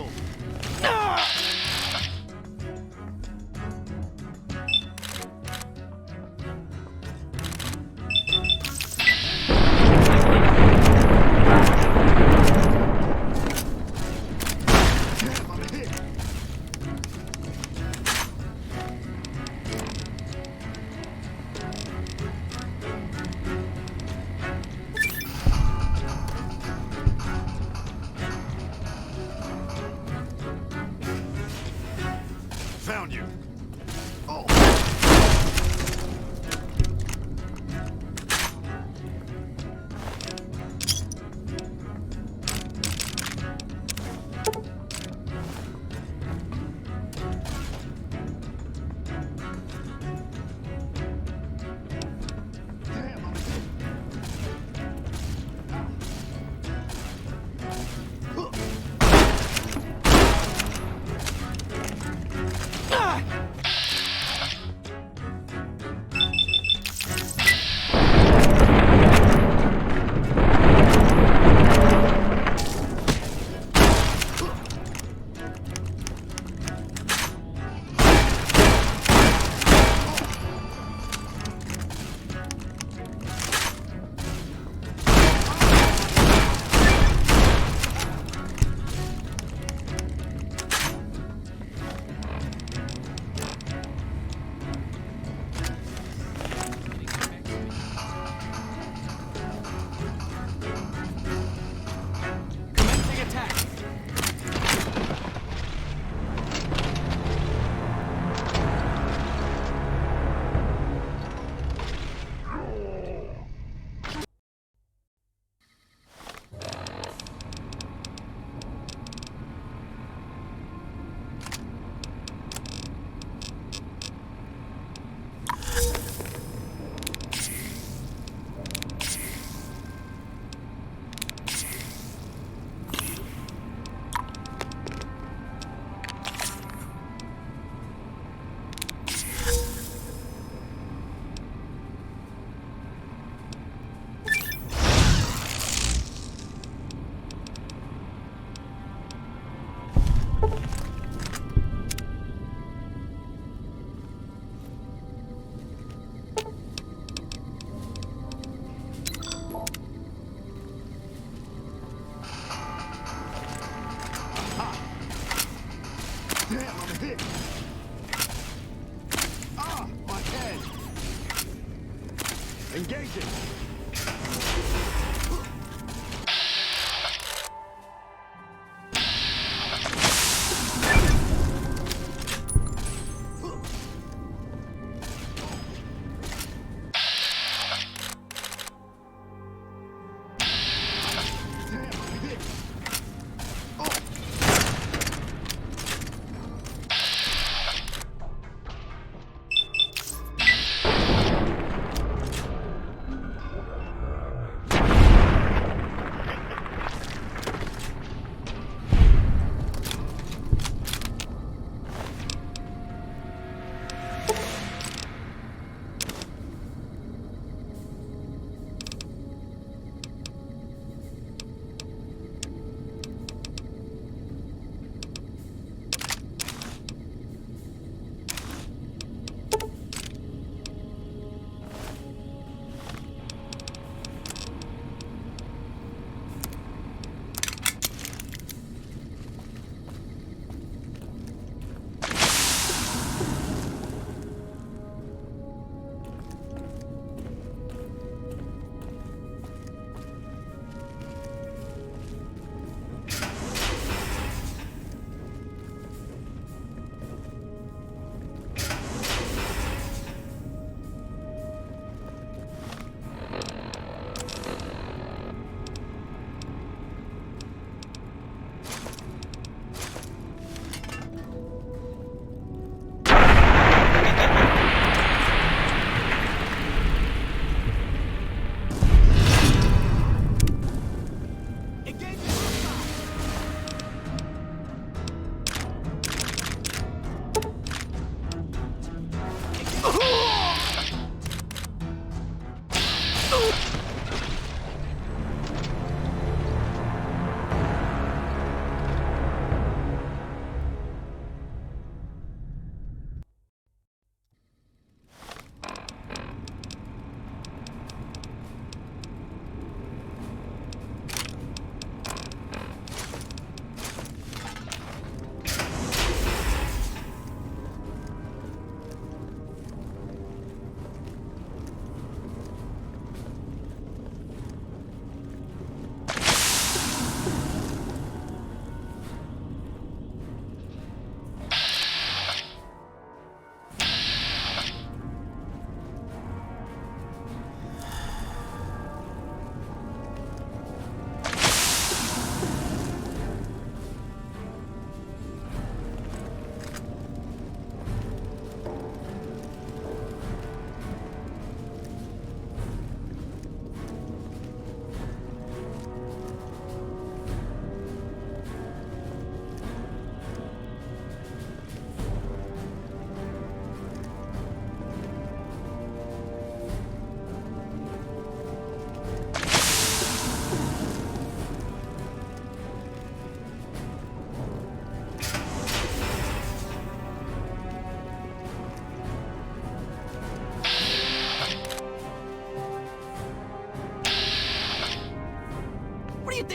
struggle. Found you. Oh. Damn, I'm hit. Ah, my head. Engaging.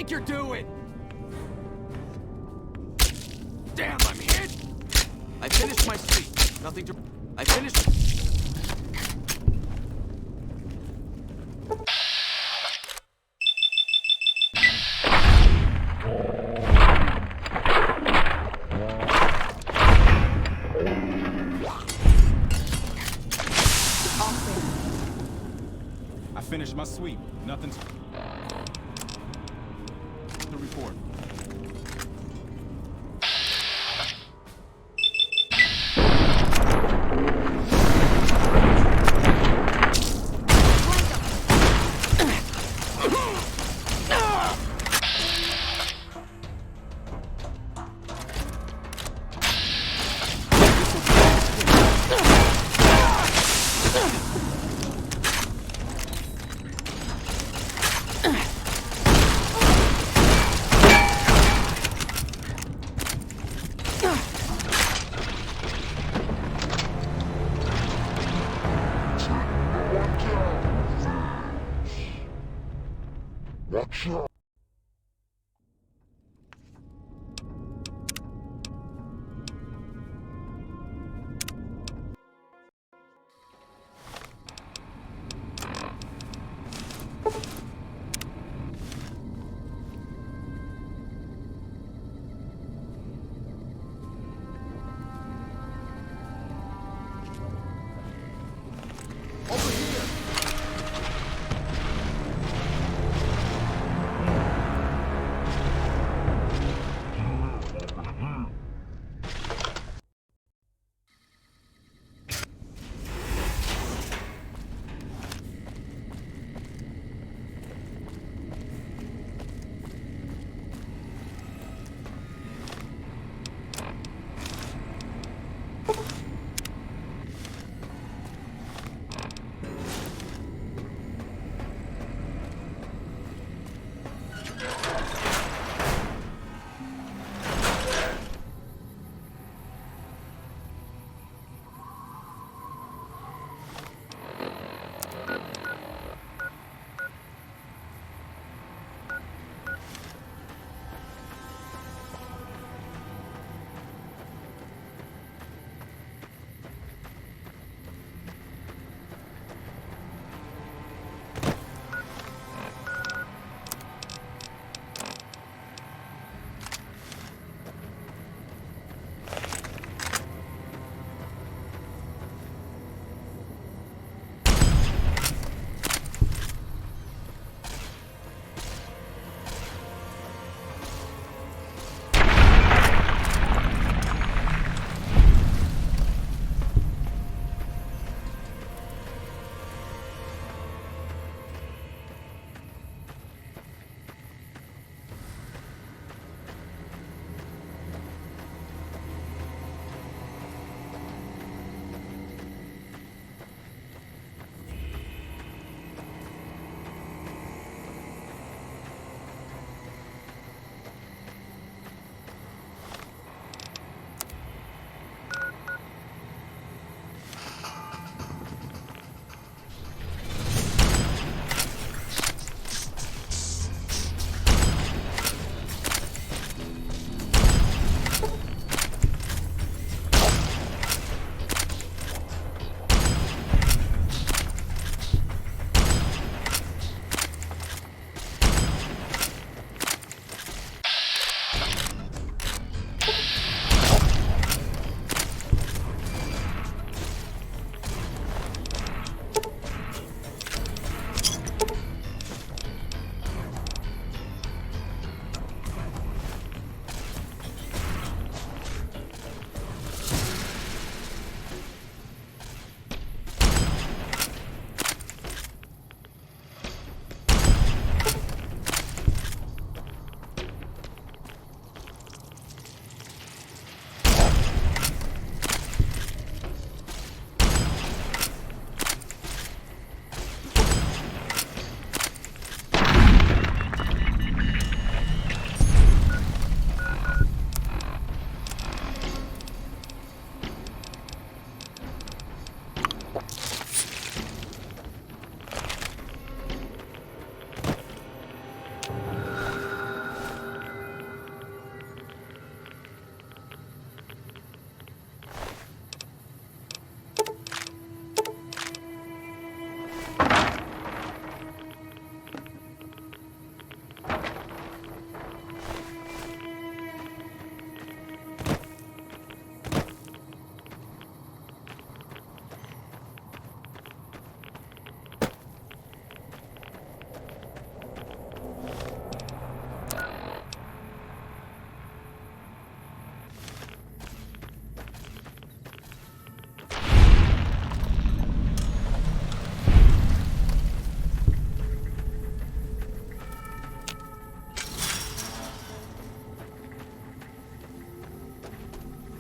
think you're doing? Damn, I'm hit! I finished my sweep. Nothing to... I finished... I finished my sweep. Nothing to report.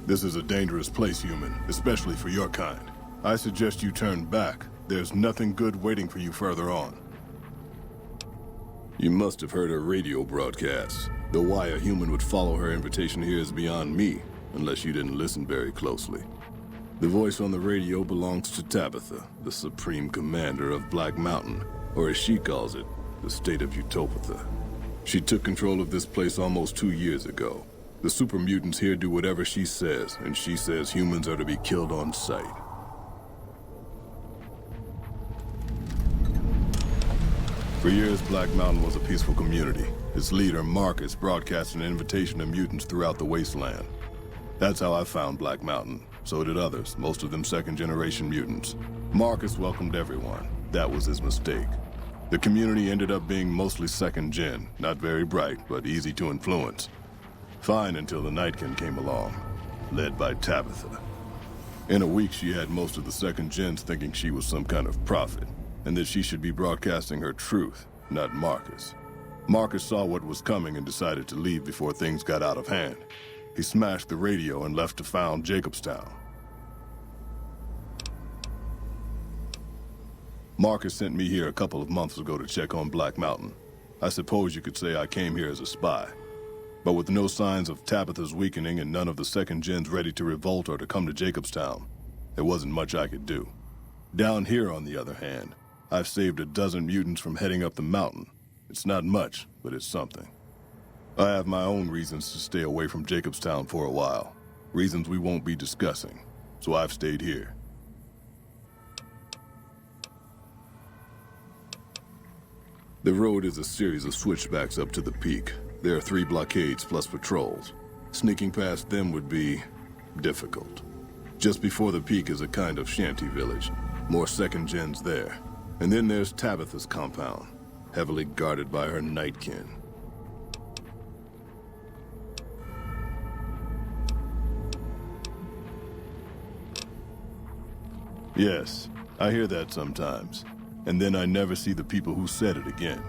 This is a dangerous place, human, especially for your kind. I suggest you turn back. There's nothing good waiting for you further on. You must have heard her radio broadcasts. Though why a human would follow her invitation here is beyond me, unless you didn't listen very closely. The voice on the radio belongs to Tabitha, the Supreme Commander of Black Mountain, or as she calls it, the state of Utopia. She took control of this place almost 2 years ago. The super mutants here do whatever she says, and she says humans are to be killed on sight. For years, Black Mountain was a peaceful community. Its leader, Marcus, broadcast an invitation to mutants throughout the wasteland. That's how I found Black Mountain. So did others, most of them second-generation mutants. Marcus welcomed everyone. That was his mistake. The community ended up being mostly second-gen, not very bright, but easy to influence. Fine until the Nightkin came along, led by Tabitha. In a week, she had most of the second-gens thinking she was some kind of prophet, and that she should be broadcasting her truth, not Marcus. Marcus saw what was coming and decided to leave before things got out of hand. He smashed the radio and left to found Jacobstown. Marcus sent me here a couple of months ago to check on Black Mountain. I suppose you could say I came here as a spy. But with no signs of Tabitha's weakening and none of the second gens ready to revolt or to come to Jacobstown, there wasn't much I could do. Down here, on the other hand, I've saved a dozen mutants from heading up the mountain. It's not much, but it's something. I have my own reasons to stay away from Jacobstown for a while. Reasons we won't be discussing. So I've stayed here. The road is a series of switchbacks up to the peak. There are 3 blockades plus patrols. Sneaking past them would be difficult. Just before the peak is a kind of shanty village. More second gens there. And then there's Tabitha's compound, heavily guarded by her Nightkin. Yes, I hear that sometimes. And then I never see the people who said it again.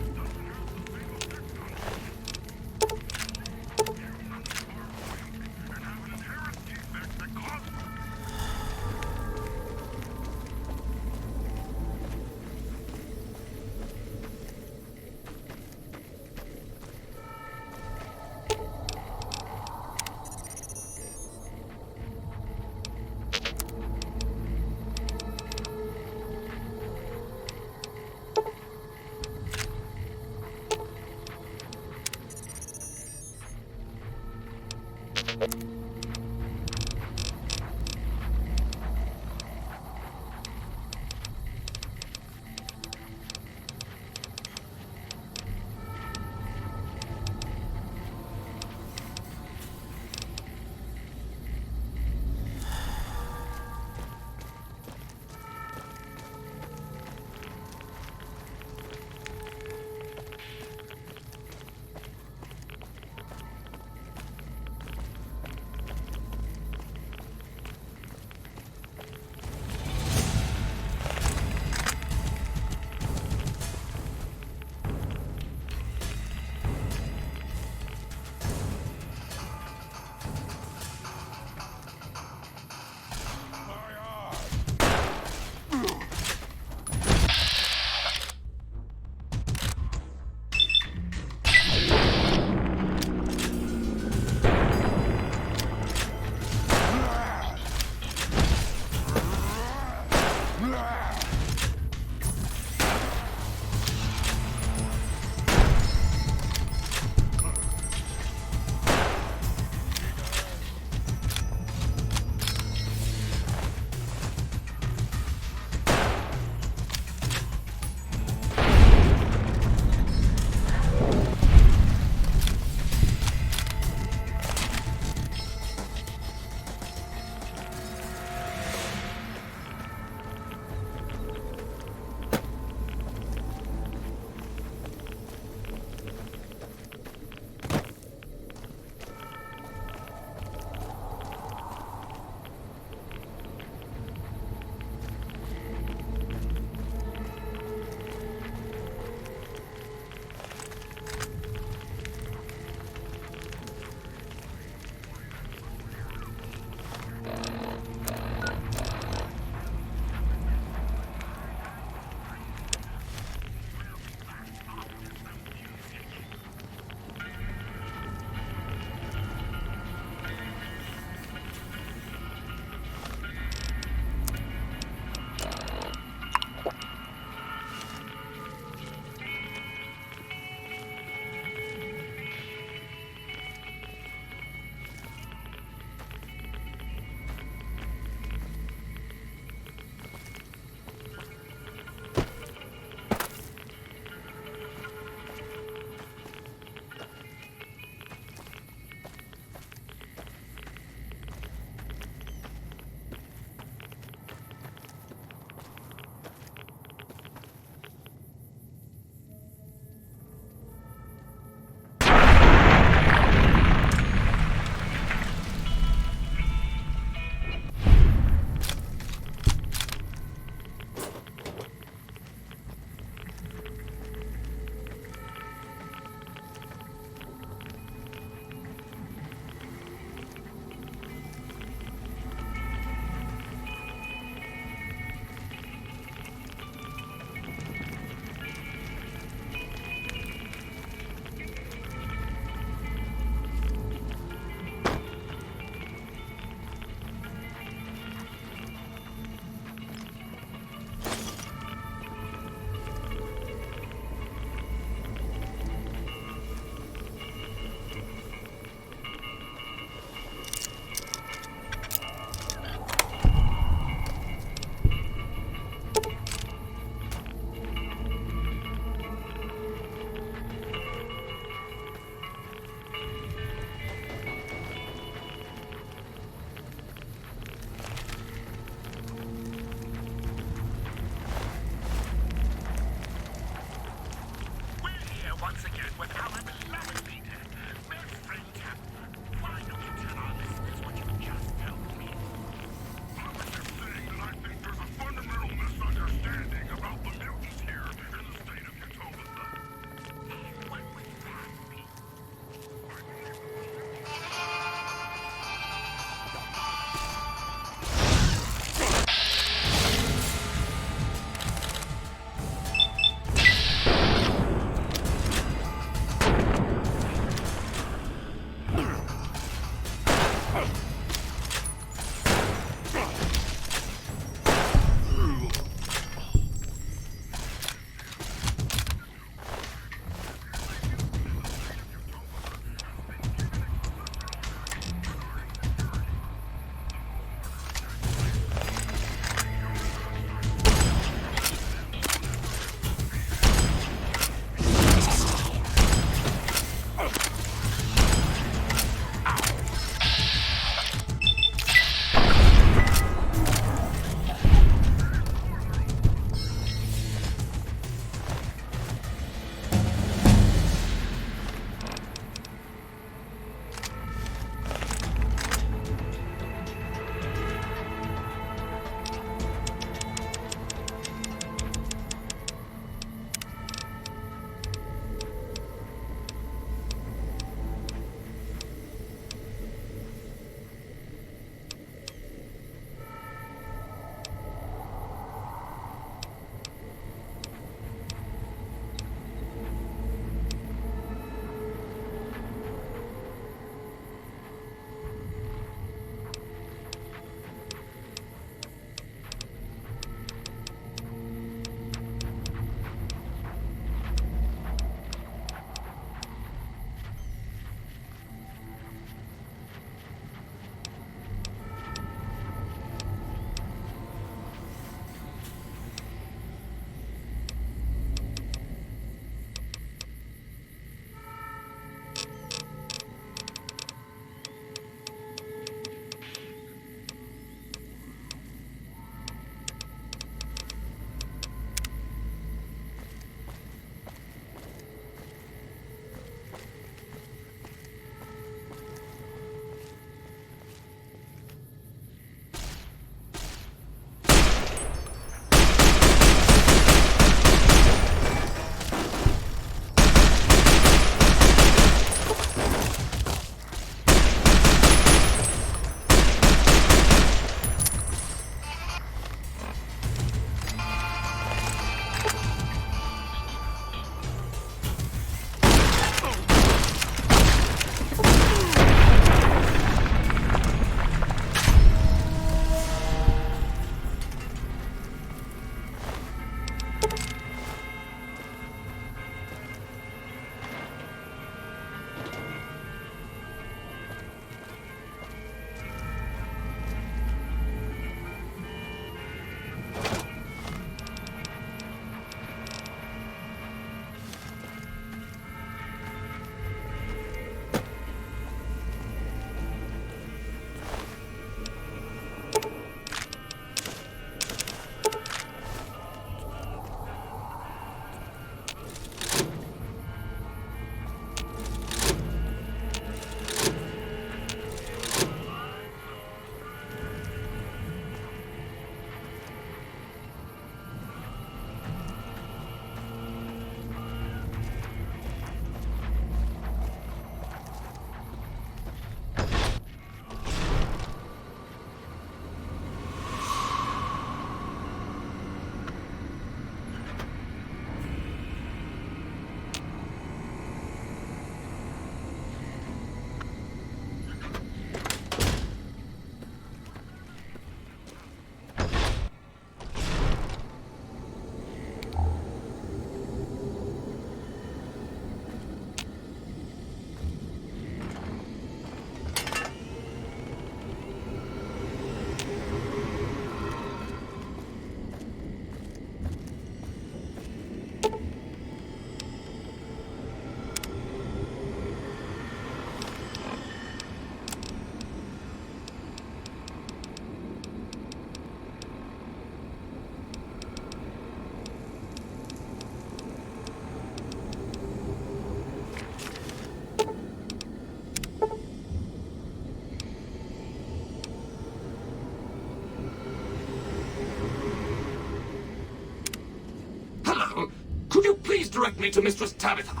please direct me to Mistress Tabitha?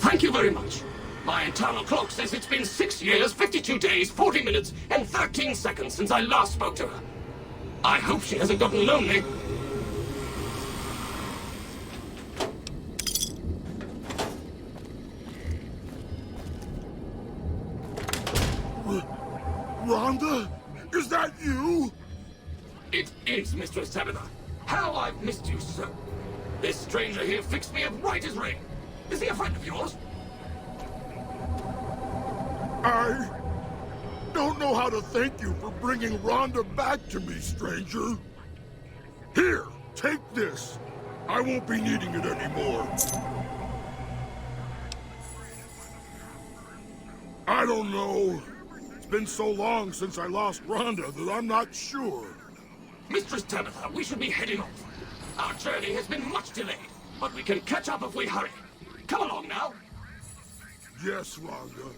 Thank you very much. My internal clock says it's been 6 years, 52 days, 40 minutes, and 13 seconds since I last spoke to her. I hope she hasn't gotten lonely. Rhonda? Is that you? It is, Mistress Tabitha. How I've missed you so. This stranger here fixed me up right as rain. Is he a friend of yours? I don't know how to thank you for bringing Rhonda back to me, stranger. Here, take this. I won't be needing it anymore. I don't know. It's been so long since I lost Rhonda that I'm not sure. Mistress Tabitha, we should be heading off. Our journey has been much delayed, but we can catch up if we hurry. Come along now. Yes, Rhonda.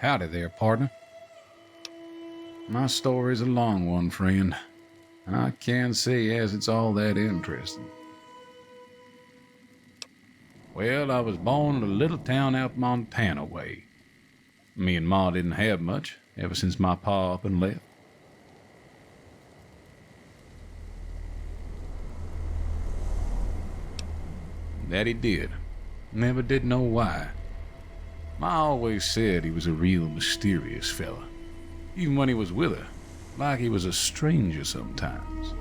Howdy there, partner. My story's a long one, friend. I can't say as it's all that interesting. Well, I was born in a little town out Montana way. Me and Ma didn't have much ever since my pa up and left. That he did. Never did know why. Ma always said he was a real mysterious fella. Even when he was with her, like he was a stranger sometimes.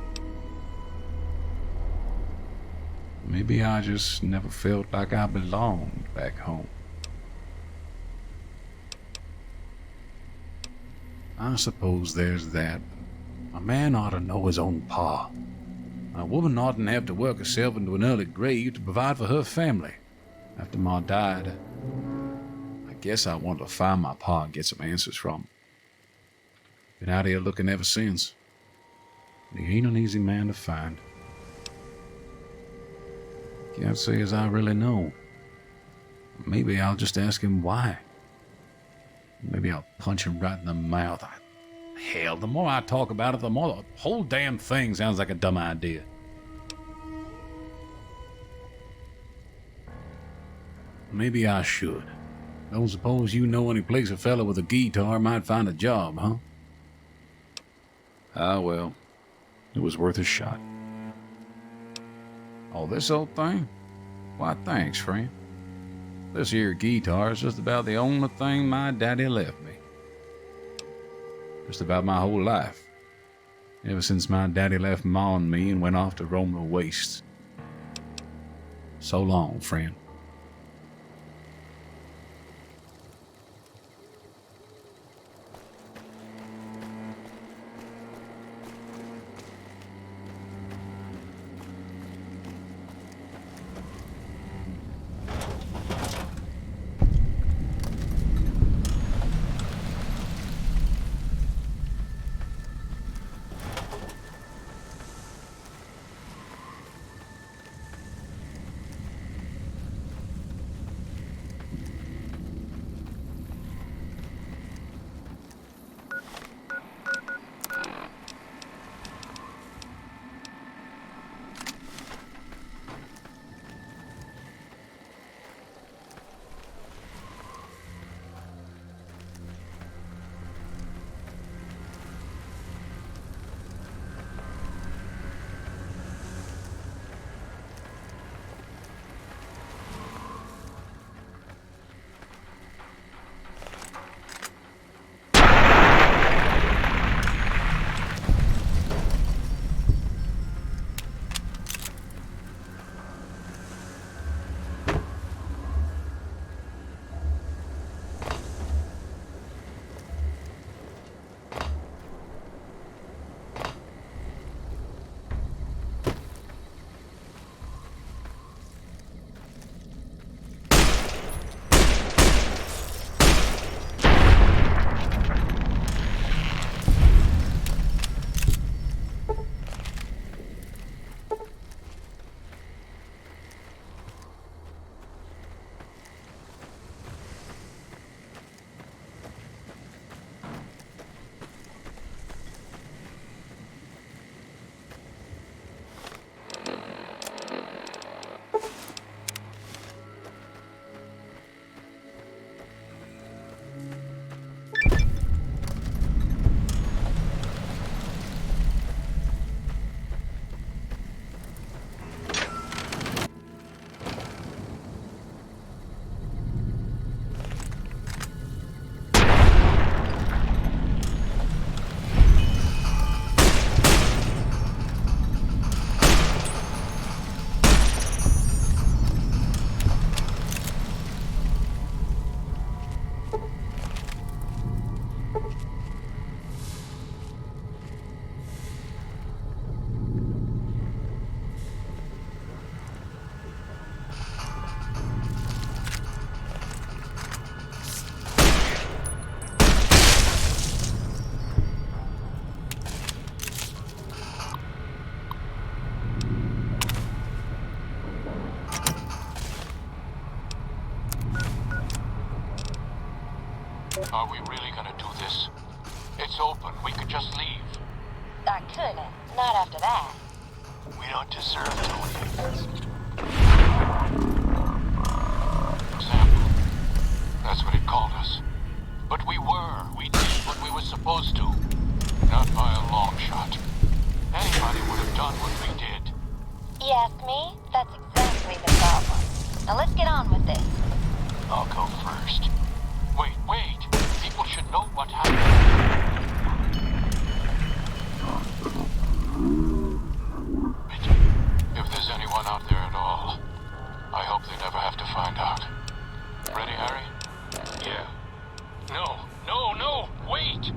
Maybe I just never felt like I belonged back home. I suppose there's that. A man ought to know his own pa. A woman oughtn't have to work herself into an early grave to provide for her family. After Ma died, I guess I wanted to find my pa and get some answers from him. Been out here looking ever since. He ain't an easy man to find. Can't say as I really know. Maybe I'll just ask him why. Maybe I'll punch him right in the mouth. Hell, the more I talk about it, the more the whole damn thing sounds like a dumb idea. Maybe I should. Don't suppose you know any place a fella with a guitar might find a job, huh? Ah, well, it was worth a shot. Oh, this old thing? Why, thanks, friend. This here guitar is just about the only thing my daddy left me. Just about my whole life. Ever since my daddy left Ma and me and went off to roam the wastes. So long, friend. Are we really gonna do this? It's open. We could just leave. I couldn't. Not after that. We don't deserve to leave. Example. That's what it called us. But we were. We did what we were supposed to. Not by a long shot. Anybody would have done what we did. You ask me? That's exactly the problem. Now let's get on with this. I'll go first. Wait. People should know what happened. If there's anyone out there at all, I hope they never have to find out. Ready, Harry? Yeah. No, wait!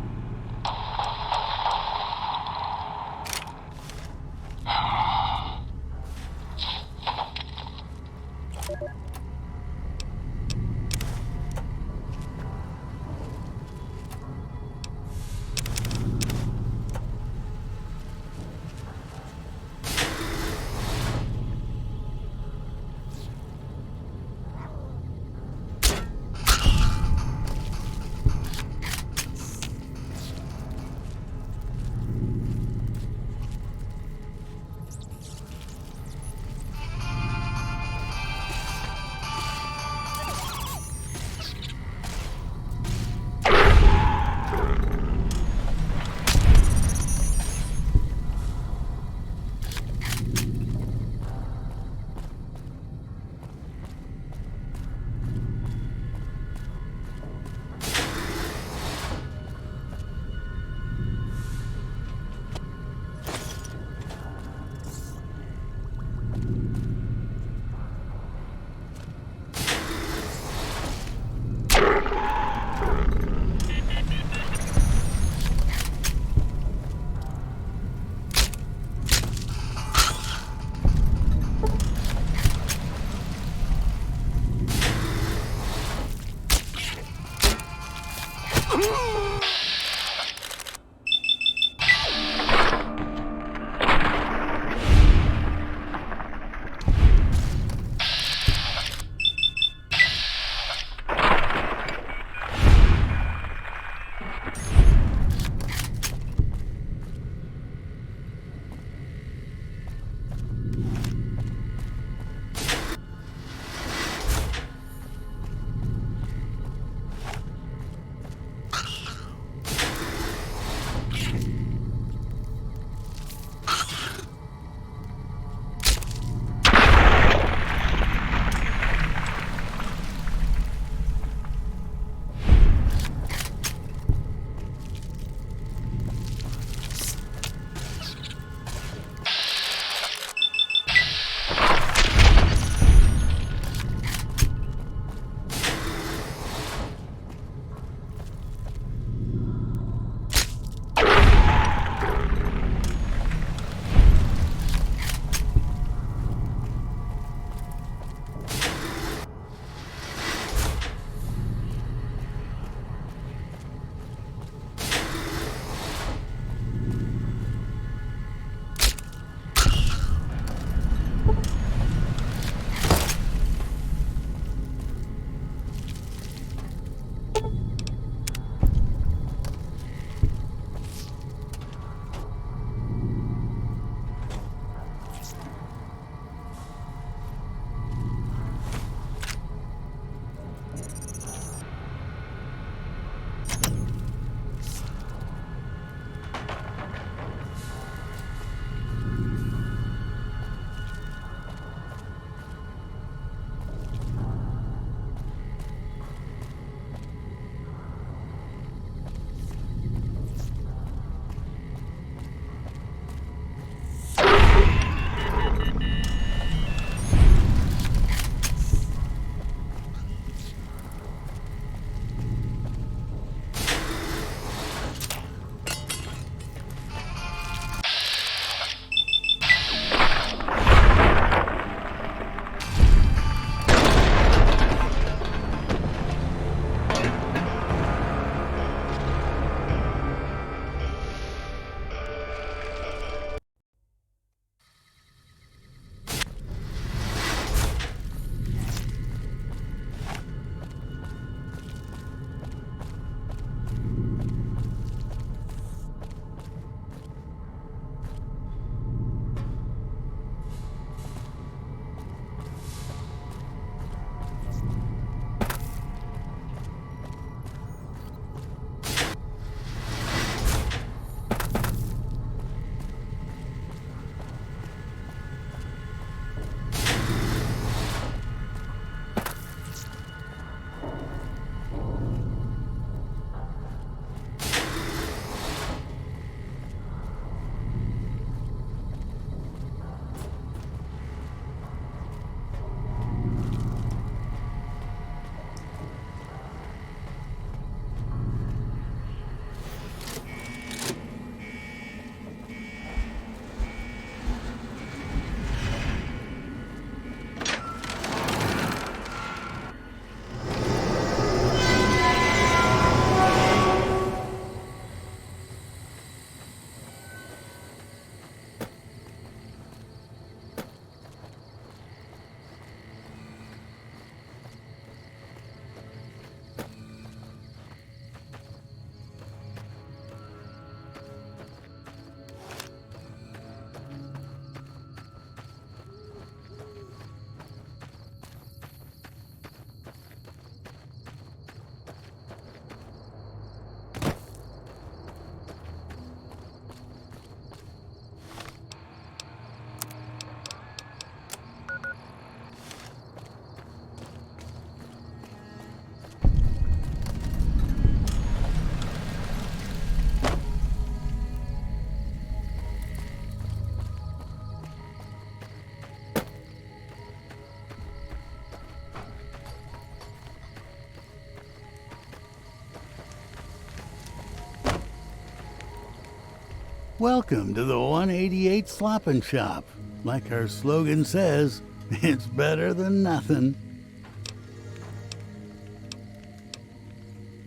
Welcome to the 188 Sloppin' Shop. Like our slogan says, it's better than nothing.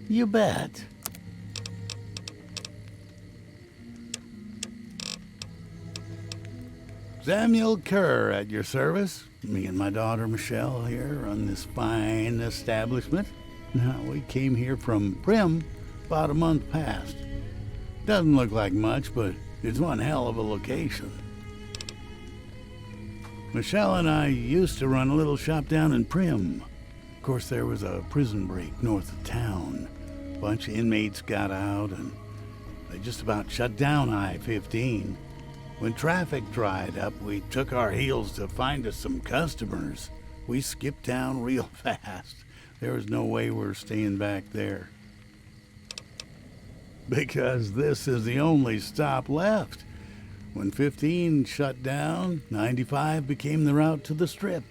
You bet. Samuel Kerr at your service. Me and my daughter Michelle here run this fine establishment. Now, we came here from Prim about a month past. Doesn't look like much, but it's one hell of a location. Michelle and I used to run a little shop down in Prim. Of course, there was a prison break north of town. A bunch of inmates got out, and they just about shut down I-15. When traffic dried up, we took our heels to find us some customers. We skipped town real fast. There was no way we're staying back there. Because this is the only stop left. When 15 shut down, 95 became the route to the Strip.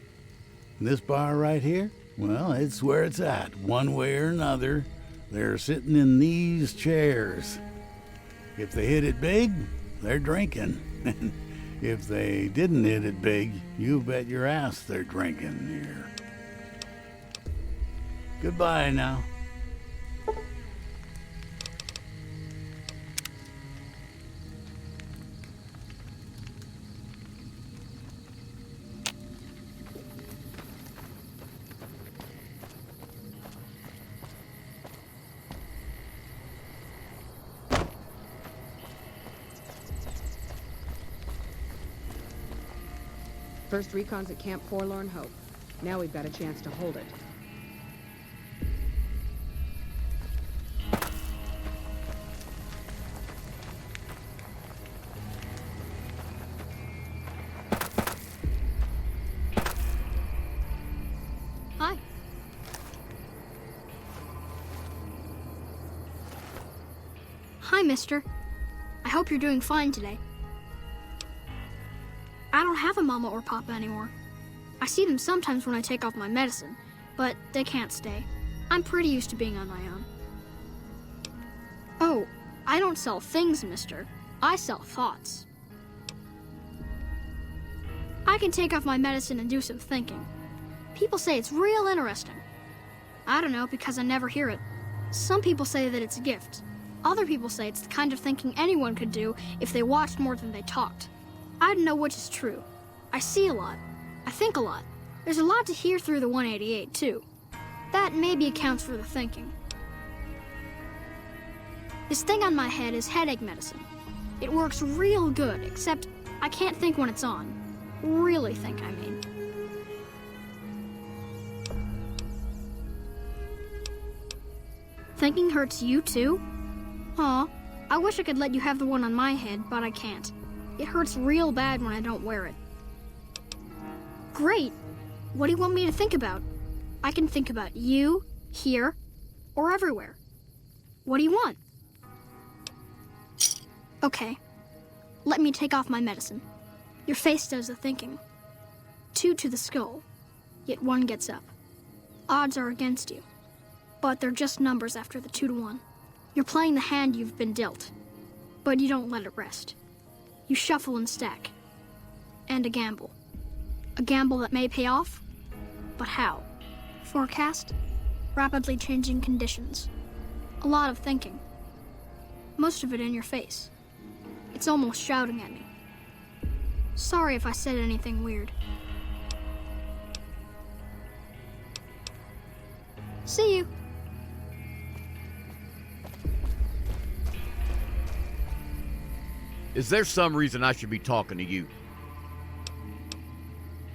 And this bar right here, well, it's where it's at. One way or another, they're sitting in these chairs. If they hit it big, they're drinking. If they didn't hit it big, you bet your ass they're drinking here. Goodbye now. First recon's at Camp Forlorn Hope. Now we've got a chance to hold it. Hi. Hi, mister. I hope you're doing fine today. I don't have a mama or papa anymore. I see them sometimes when I take off my medicine, but they can't stay. I'm pretty used to being on my own. Oh, I don't sell things, mister. I sell thoughts. I can take off my medicine and do some thinking. People say it's real interesting. I don't know, because I never hear it. Some people say that it's a gift. Other people say it's the kind of thinking anyone could do if they watched more than they talked. I don't know which is true. I see a lot. I think a lot. There's a lot to hear through the 188, too. That maybe accounts for the thinking. This thing on my head is headache medicine. It works real good, except I can't think when it's on. Really think, I mean. Thinking hurts you, too? Aw, I wish I could let you have the one on my head, but I can't. It hurts real bad when I don't wear it. Great! What do you want me to think about? I can think about you, here, or everywhere. What do you want? Okay. Let me take off my medicine. Your face does the thinking. 2 to the skull, yet 1 gets up. Odds are against you, but they're just numbers after the 2 to 1. You're playing the hand you've been dealt, but you don't let it rest. You shuffle and stack. And a gamble. A gamble that may pay off, but how? Forecast? Rapidly changing conditions. A lot of thinking. Most of it in your face. It's almost shouting at me. Sorry if I said anything weird. See you. Is there some reason I should be talking to you?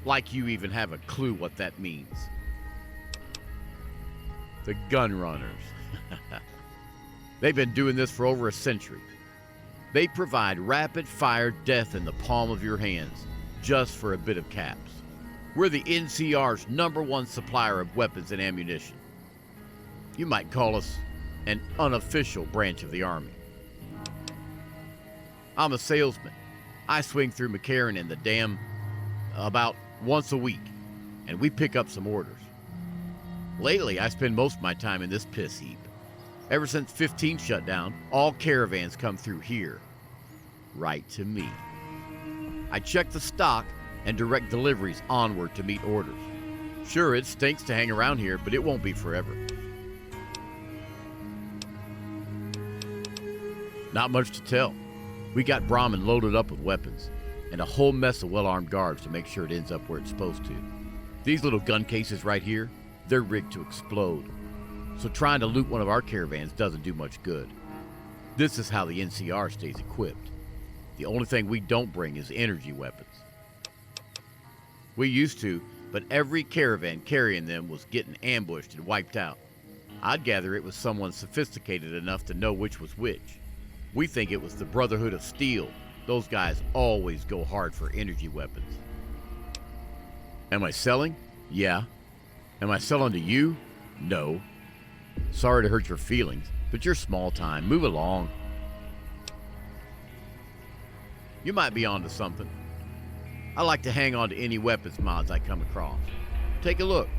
Like you even have a clue what that means. The gun runners. They've been doing this for over a century. They provide rapid-fire death in the palm of your hands, just for a bit of caps. We're the NCR's #1 supplier of weapons and ammunition. You might call us an unofficial branch of the Army. I'm a salesman. I swing through McCarran and the dam about once a week, and we pick up some orders. Lately, I spend most of my time in this piss heap. Ever since 15 shut down, all caravans come through here. right to me. I check the stock and direct deliveries onward to meet orders. Sure, it stinks to hang around here, but it won't be forever. Not much to tell. We got Brahmin loaded up with weapons, and a whole mess of well-armed guards to make sure it ends up where it's supposed to. These little gun cases right here, they're rigged to explode. So trying to loot one of our caravans doesn't do much good. This is how the NCR stays equipped. The only thing we don't bring is energy weapons. We used to, but every caravan carrying them was getting ambushed and wiped out. I'd gather it was someone sophisticated enough to know which was which. We think it was the Brotherhood of Steel. Those guys always go hard for energy weapons. Am I selling? Yeah. Am I selling to you? No. Sorry to hurt your feelings, but you're small time. Move along. You might be onto something. I like to hang on to any weapons mods I come across. Take a look.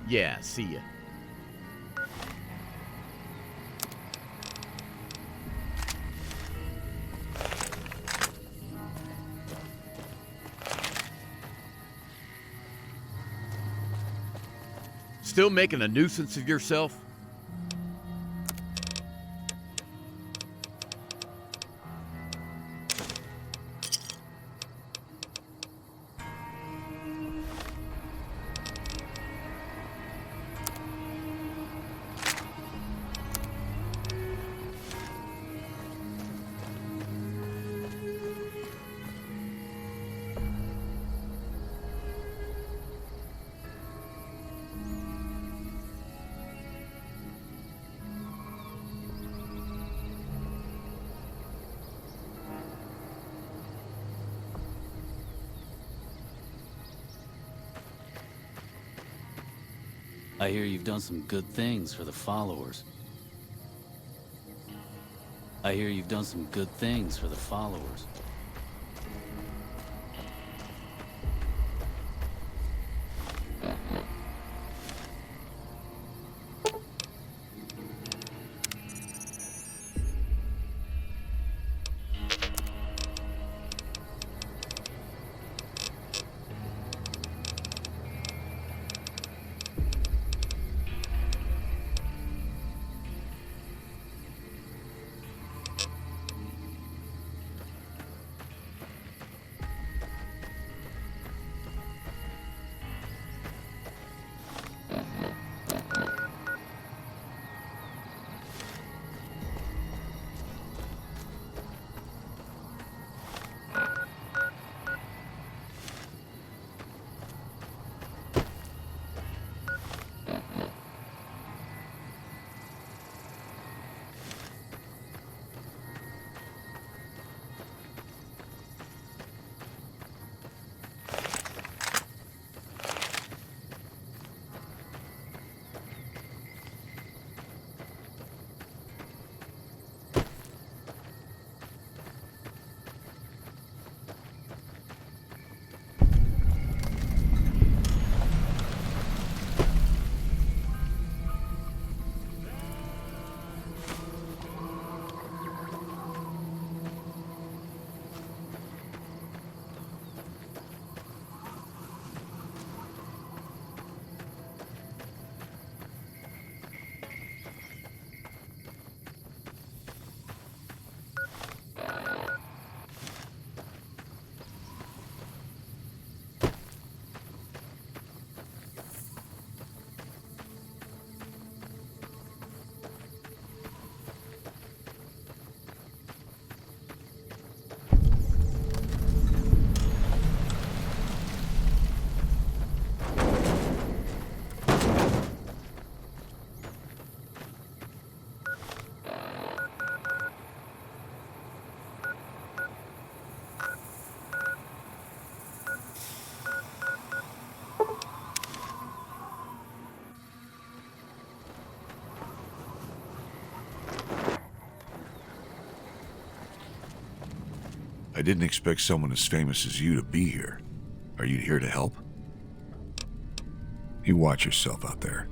Yeah, see ya. Still making a nuisance of yourself? I hear you've done some good things for the followers. I hear you've done some good things for the followers. I didn't expect someone as famous as you to be here. Are you here to help? You watch yourself out there.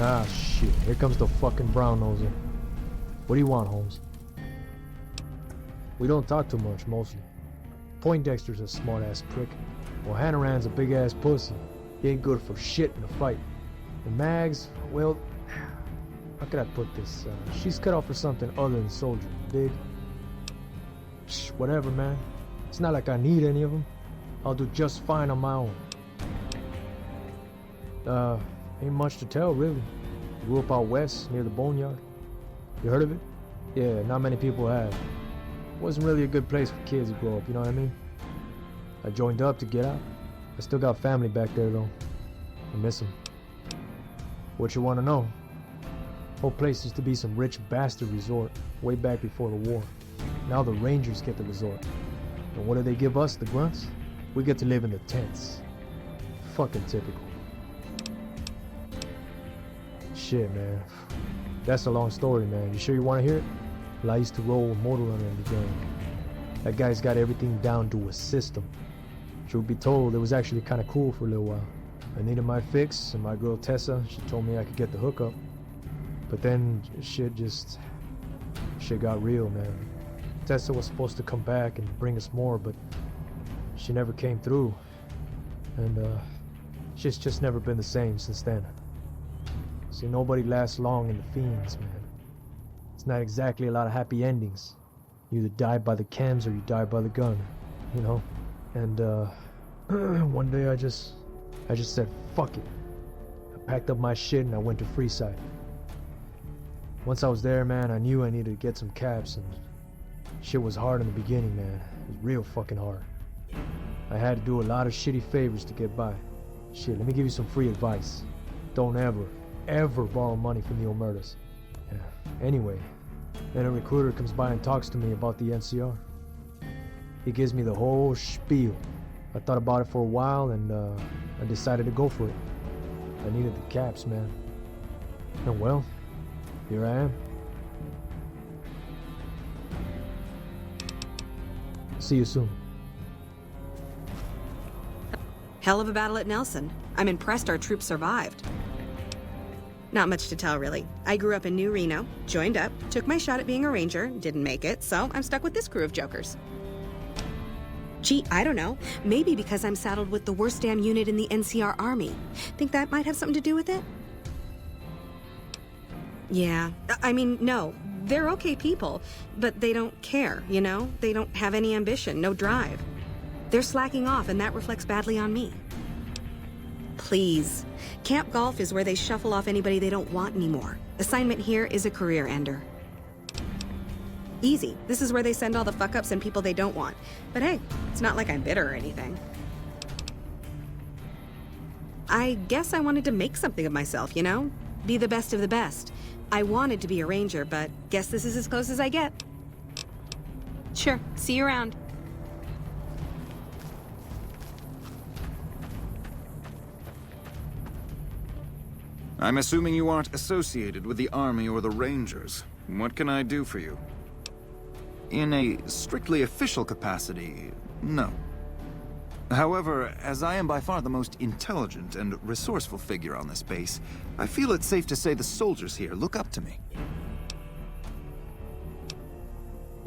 Ah, shit. Here comes the fucking brown noser. What do you want, Holmes? We don't talk too much, mostly. Poindexter's a smart-ass prick. Well, Hannaran's a big-ass pussy. He ain't good for shit in a fight. And Mags, well, how could I put this? She's cut off for something other than soldier, dig? Shh, whatever, man. It's not like I need any of them. I'll do just fine on my own. Ain't much to tell, really. Grew up out west, near the boneyard. You heard of it? Yeah, not many people have. Wasn't really a good place for kids to grow up, you know what I mean? I joined up to get out. I still got family back there, though. I miss them. What you want to know? Whole place used to be some rich bastard resort, way back before the war. Now the Rangers get the resort. And what do they give us, the grunts? We get to live in the tents. Fucking typical. Shit, man. That's a long story, man. You sure you want to hear it? Well, I used to roll with Motor Runner in the gang. That guy's got everything down to a system. Truth be told, it was actually kind of cool for a little while. I needed my fix, and my girl Tessa, she told me I could get the hookup. But then, shit got real, man. Tessa was supposed to come back and bring us more, but she never came through. And, shit's just never been the same since then. See, nobody lasts long in the Fiends, man. It's not exactly a lot of happy endings. You either die by the chems or you die by the gun, you know? And, one day I just said, fuck it. I packed up my shit and I went to Freeside. Once I was there, man, I knew I needed to get some caps, and shit was hard in the beginning, man. It was real fucking hard. I had to do a lot of shitty favors to get by. Shit, let me give you some free advice. Don't ever borrow money from the Omertas. Yeah. Anyway, then a recruiter comes by and talks to me about the NCR. He gives me the whole spiel. I thought about it for a while, and I decided to go for it. I needed the caps, man. And well, here I am. See you soon. Hell of a battle at Nelson. I'm impressed our troops survived. Not much to tell, really. I grew up in New Reno, joined up, took my shot at being a ranger, didn't make it, so I'm stuck with this crew of jokers. Gee, I don't know. Maybe because I'm saddled with the worst damn unit in the NCR Army. Think that might have something to do with it? Yeah, I mean, no. They're okay people, but they don't care, you know? They don't have any ambition, no drive. They're slacking off, and that reflects badly on me. Please. Camp Golf is where they shuffle off anybody they don't want anymore. Assignment here is a career ender. Easy. This is where they send all the fuck-ups and people they don't want. But hey, it's not like I'm bitter or anything. I guess I wanted to make something of myself, you know? Be the best of the best. I wanted to be a ranger, but guess this is as close as I get. Sure. See you around. I'm assuming you aren't associated with the Army or the Rangers. What can I do for you? In a strictly official capacity, no. However, as I am by far the most intelligent and resourceful figure on this base, I feel it's safe to say the soldiers here look up to me.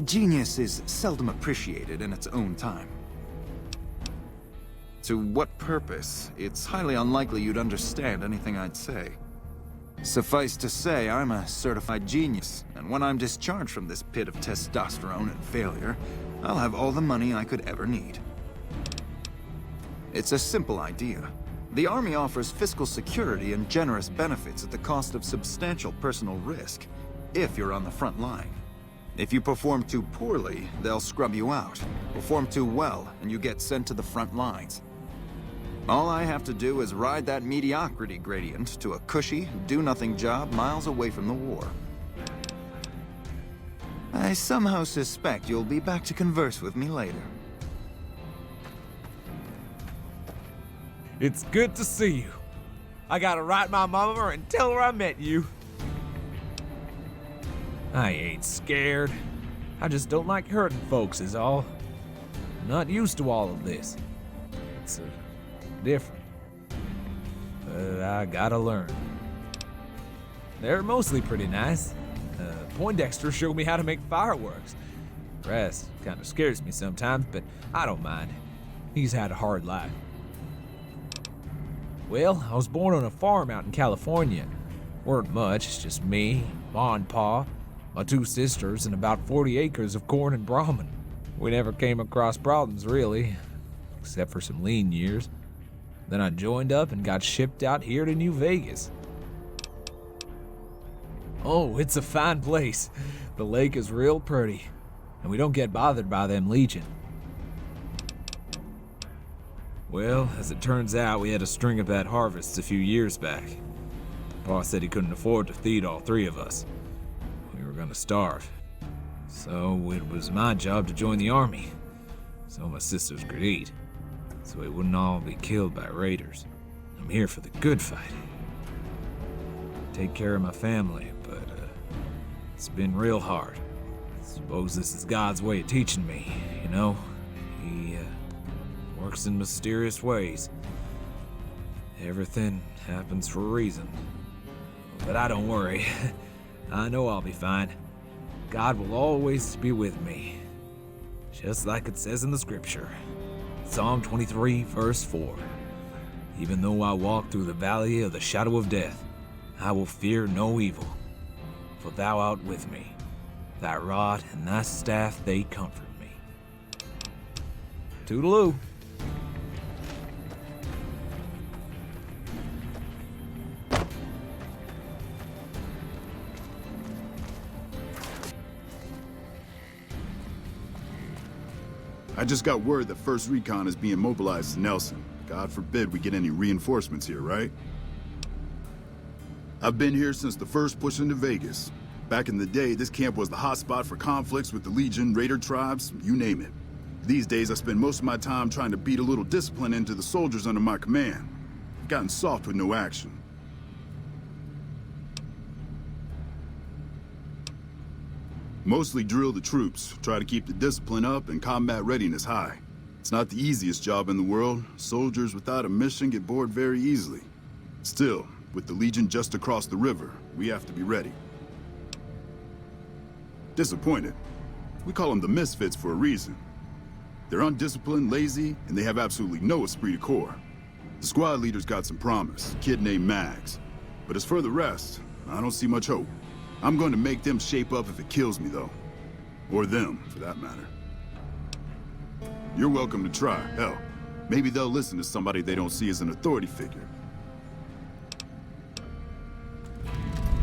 Genius is seldom appreciated in its own time. To what purpose? It's highly unlikely you'd understand anything I'd say. Suffice to say, I'm a certified genius, and when I'm discharged from this pit of testosterone and failure, I'll have all the money I could ever need. It's a simple idea. The Army offers fiscal security and generous benefits at the cost of substantial personal risk, if you're on the front line. If you perform too poorly, they'll scrub you out. Perform too well, and you get sent to the front lines. All I have to do is ride that mediocrity gradient to a cushy, do-nothing job miles away from the war. I somehow suspect you'll be back to converse with me later. It's good to see you. I gotta write my mama and tell her I met you. I ain't scared. I just don't like hurting folks is all. I'm not used to all of this. It's different. But I gotta learn. They're mostly pretty nice. Poindexter showed me how to make fireworks. The rest kinda scares me sometimes, but I don't mind. He's had a hard life. Well, I was born on a farm out in California. Weren't much, just me, Ma and Pa, my 2 sisters, and about 40 acres of corn and Brahmin. We never came across problems, really, except for some lean years. Then I joined up and got shipped out here to New Vegas. Oh, it's a fine place. The lake is real pretty, and we don't get bothered by them Legion. Well, as it turns out, we had a string of bad harvests a few years back. Pa said he couldn't afford to feed all 3 of us. We were gonna starve. So it was my job to join the Army, so my sisters could eat, so we wouldn't all be killed by raiders. I'm here for the good fight. Take care of my family, but it's been real hard. Suppose this is God's way of teaching me, you know? He works in mysterious ways. Everything happens for a reason. But I don't worry. I know I'll be fine. God will always be with me. Just like it says in the scripture. Psalm 23, verse 4. Even though I walk through the valley of the shadow of death, I will fear no evil. For thou art with me. Thy rod and thy staff, they comfort me. Toodaloo. I just got word that First Recon is being mobilized to Nelson. God forbid we get any reinforcements here, right? I've been here since the first push into Vegas. Back in the day, this camp was the hotspot for conflicts with the Legion, Raider tribes, you name it. These days, I spend most of my time trying to beat a little discipline into the soldiers under my command. I've gotten soft with no action. Mostly drill the troops, try to keep the discipline up and combat readiness high. It's not the easiest job in the world. Soldiers without a mission get bored very easily. Still, with the Legion just across the river, we have to be ready. Disappointed. We call them the misfits for a reason. They're undisciplined, lazy, and they have absolutely no esprit de corps. The squad leader's got some promise, a kid named Mags. But as for the rest, I don't see much hope. I'm going to make them shape up if it kills me, though. Or them, for that matter. You're welcome to try. Hell, maybe they'll listen to somebody they don't see as an authority figure.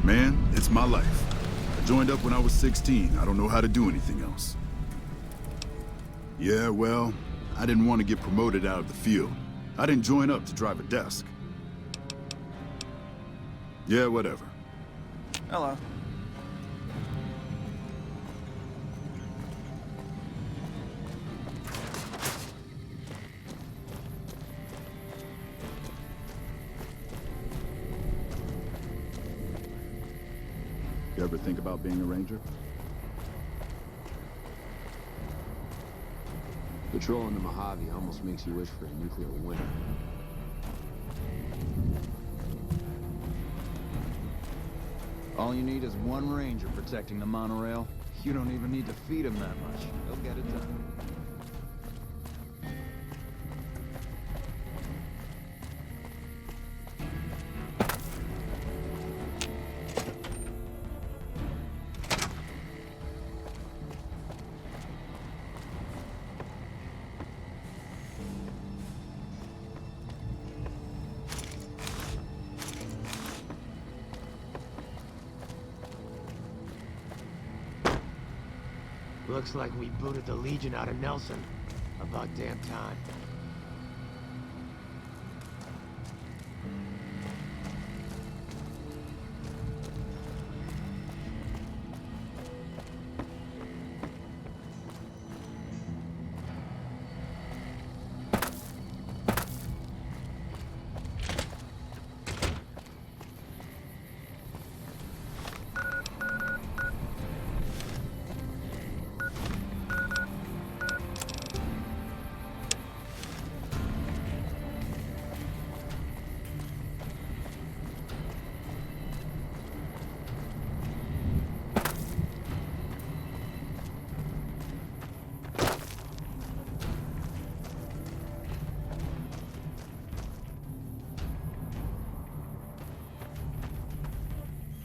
Man, it's my life. I joined up when I was 16. I don't know how to do anything else. Yeah, well, I didn't want to get promoted out of the field. I didn't join up to drive a desk. Yeah, whatever. Hello. ever think about being a ranger? Patrolling the Mojave almost makes you wish for a nuclear winter. All you need is one ranger protecting the monorail. You don't even need to feed him that much. He'll get it done. Looks like we booted the Legion out of Nelson. About damn time.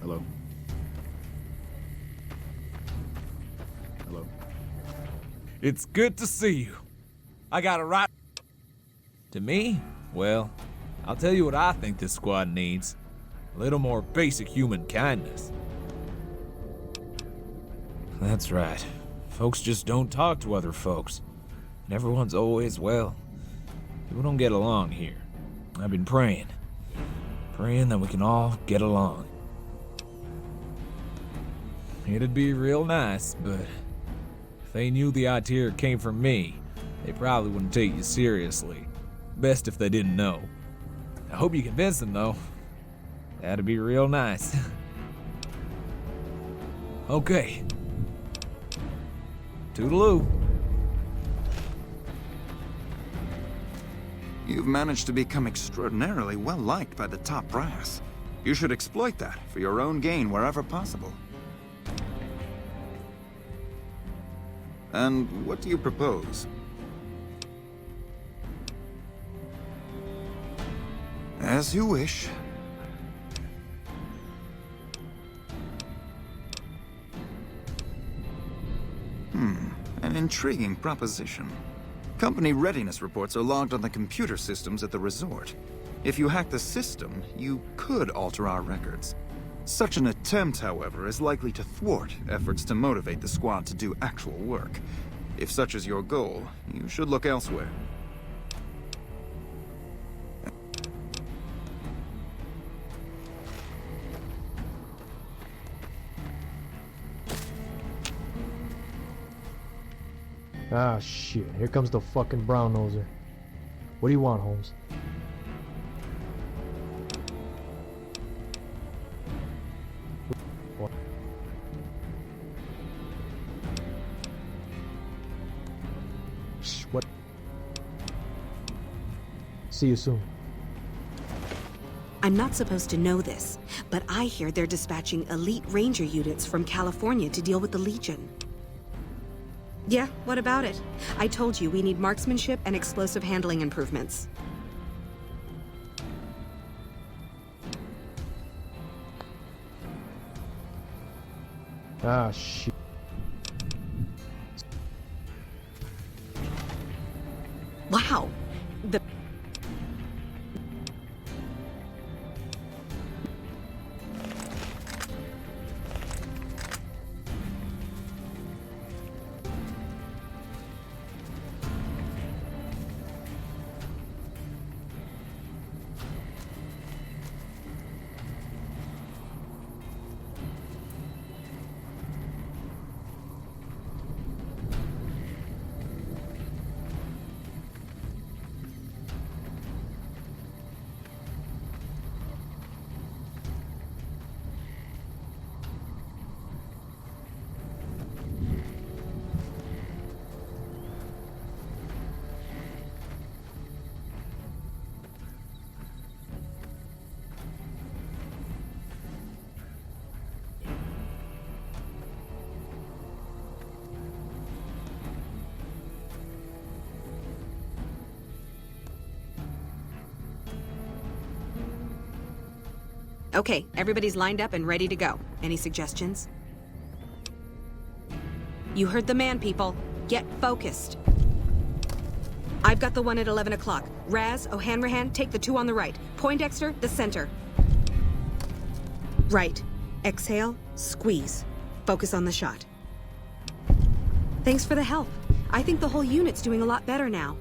Hello? Hello? It's good to see you. I got a right... To me? Well, I'll tell you what I think this squad needs. A little more basic human kindness. That's right. Folks just don't talk to other folks. And everyone's always, well, people don't get along here. I've been praying that we can all get along. It'd be real nice, but if they knew the idea came from me, they probably wouldn't take you seriously. Best if they didn't know. I hope you convince them, though. That'd be real nice. Okay. Toodaloo. You've managed to become extraordinarily well-liked by the top brass. You should exploit that for your own gain wherever possible. And what do you propose? As you wish. An intriguing proposition. Company readiness reports are logged on the computer systems at the resort. If you hack the system, you could alter our records. Such an attempt, however, is likely to thwart efforts to motivate the squad to do actual work. If such is your goal, you should look elsewhere. Ah, shit. Here comes the fucking brown noser. What do you want, Holmes? What? Shh, what? See you soon. I'm not supposed to know this, but I hear they're dispatching elite ranger units from California to deal with the Legion. Yeah, what about it? I told you we need marksmanship and explosive handling improvements. Ah, shit. Wow. The... Okay, everybody's lined up and ready to go. Any suggestions? You heard the man, people. Get focused. I've got the one at 11 o'clock. Raz, O'Hanrahan, take the two on the right. Poindexter, the center. Right. Exhale, squeeze. Focus on the shot. Thanks for the help. I think the whole unit's doing a lot better now.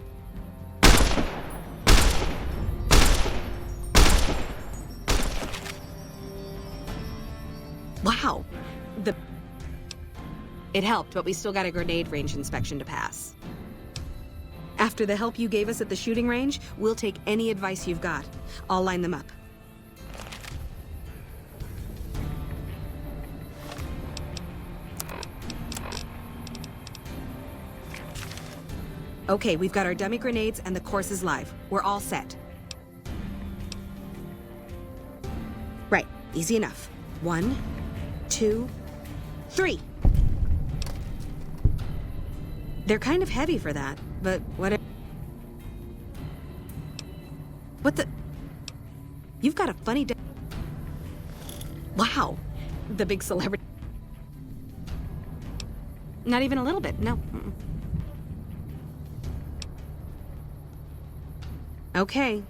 Wow. It helped, but we still got a grenade range inspection to pass. After the help you gave us at the shooting range, we'll take any advice you've got. I'll line them up. Okay, we've got our dummy grenades and the course is live. We're all set. Right, easy enough. 1, 2, 3. They're kind of heavy for that, but whatever. What the? You've got a funny Wow. The big celebrity. Not even a little bit, no. Okay.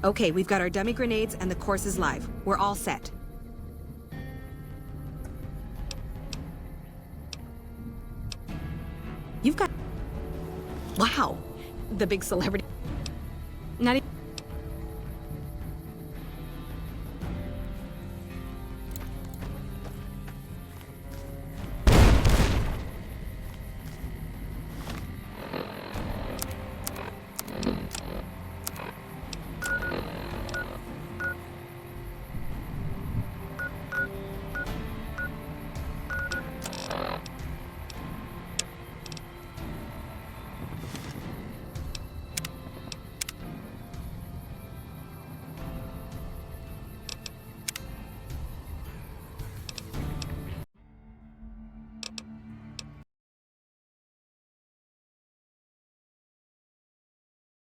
Okay, we've got our dummy grenades and the course is live. We're all set. You've got... Wow. The big celebrity. Not even...